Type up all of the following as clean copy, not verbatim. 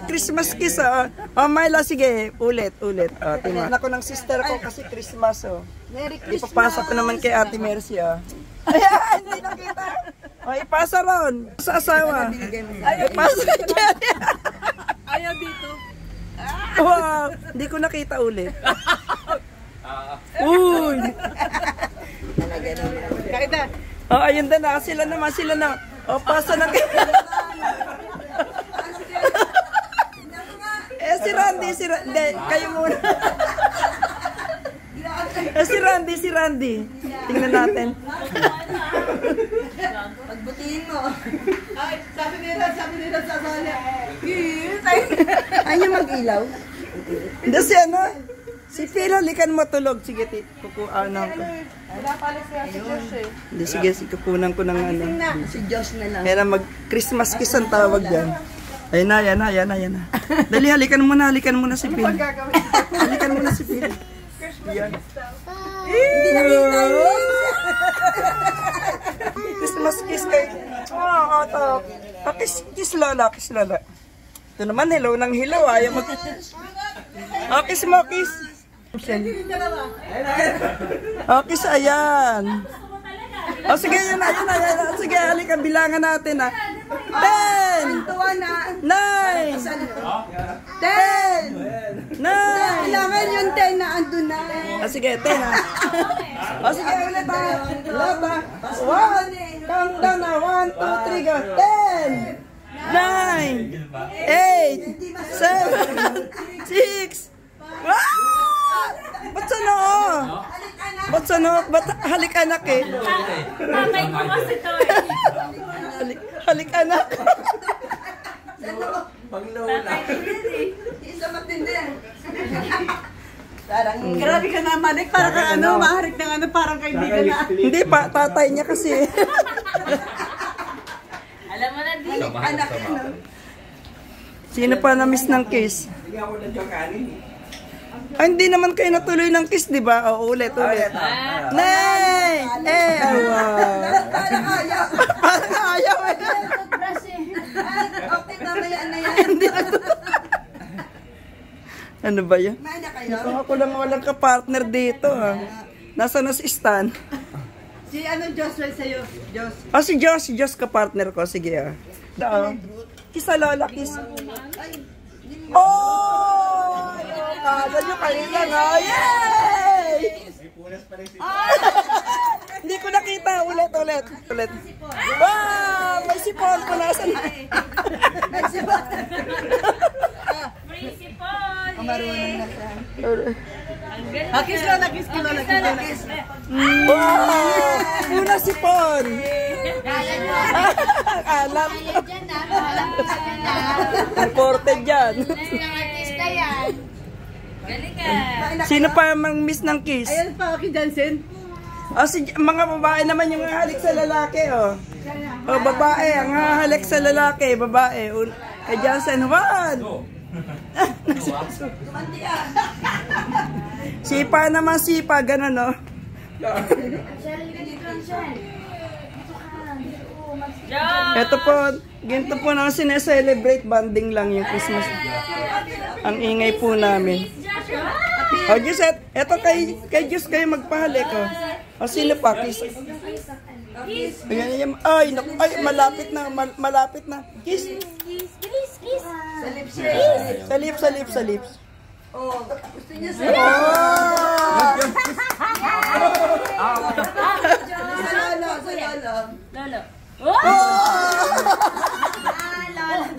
Christmas kiss, oh. Oh, Myla, sige, ulit. Oh, tingnan ako ng sister ko kasi Christmas, oh. Merry Christmas. Ipapasa ko naman kay Ate Mercy, oh. Ayan, hindi nakita. Oh, ipasa ron. Sa asawa. Ipasa dyan. Ayaw dito. Wow, hindi ko nakita ulit. Uy. Kakita. Oh, ayun din na. Sila na. Oh, pasa na kayo. Si Randy. Hindi, kayo muna. Si Randy. Tingnan natin. Pagbutihin mo. Ay, sabi nila sa sala. Ayaw mag-ilaw? Hindi si ano? Si Phil, halikan mo tulog. Sige, kukuha ko. Wala pala siya si Josh eh. Hindi, sige, kukunan ko ng ano. Si Josh na lang. Kaya mag-Christmas kiss ang tawag dyan. Ayun na. Dali, halikan mo na si Phil. Halikan mo na si Phil. Yan. Hindi nakita yun. Christmas kiss kay... Oh, ito. Kiss lola. Ito naman, hello ng hello. Ayaw mag... Oh, kiss mo, kiss. Oh, kiss, ayan. Oh, sige, yun na. Sige, halika, bilangan natin, ha. 10! 9! 10! 9! Kailangan yung 10 na andun na. Ah, sige, 10, ha. Oh, sige, ulit, ha. Ulit, ha. 1, countdown na. 1, 2, 3, go. 10! 9! 8! 7! 6! Ba't sa noo? Ba't halik anak eh? Tatay ko kasi to eh. Halik anak. Isa matindi. Grabe ka na, Malik. Parang ka ano, maharik ng ano, parang kaibigan na. Hindi pa, tatay niya kasi. Alam mo na di. Anak yun. Sino pa na-miss ng kiss? Ay, hindi naman kayo natuloy ng kiss, di ba? O, ulit. Nay! Awa! Parang ayaw. Parang ayaw eh. Okay, mamaya na yan. Ano ba yan? Kumain na kayo? Ako lang walang ka-partner dito, ha. Nasa na si Stan? Si ano, Joshua sa'yo? Josh. Oh, si Josh ka-partner ko. Sige, ha. Daan. Kiss sa lola, kiss. Oh! Kala nyo kanina nga. Yay! Hindi ko nakita. Ulit. Wow! May sipon ko nasan. May sipon. Principal. Marunong na siya. Kiss Kiss ko na. Wow! Una sipon. Alam. Imported yan. Galing ka. Sino pa mang miss ng kiss? Ayan pa, Aki Jansen. Oh, mga babae naman yung halik sa lalaki, oh. Oh, babae, ang halik sa lalaki, babae. Kay Jansen, Juan! Sipa naman, ganun, oh. Ito po, ganito po na sineselebrate, banding lang yung Christmas. Ang ingay po namin. O, Diyos, eto kay Diyos kayo magpahalik, oh. O, sino pa? Kiss. Ayan, ay, malapit na. Kiss. Sa lips. Oh, gusto niya sa Lolo.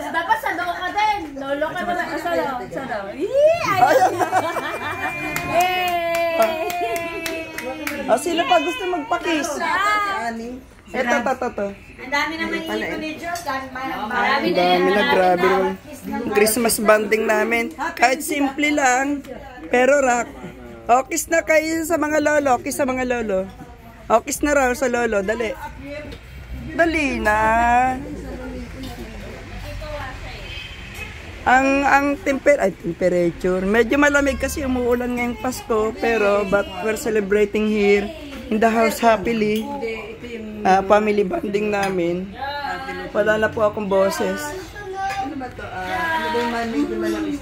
Dapat sa lolo ka din. Lolo ka naman. Sa lolo. Sino pa gusto magpa-kiss? Ito. Ang dami naman iiko ni Diyos. Ang dami na, grabe naman. Christmas banding namin. Kahit simple lang, pero rock. O, kiss na kayo sa mga lolo. Kiss sa mga lolo. O, kiss na raw sa lolo. Dali. Dali na. Ang temperature. Medyo malamig kasi umuulan ngayong Pasko. Pero, but we're celebrating here in the house happily. Family bonding namin. Wala na po akong boses. ano ba to? Sabi man, medyo malaki.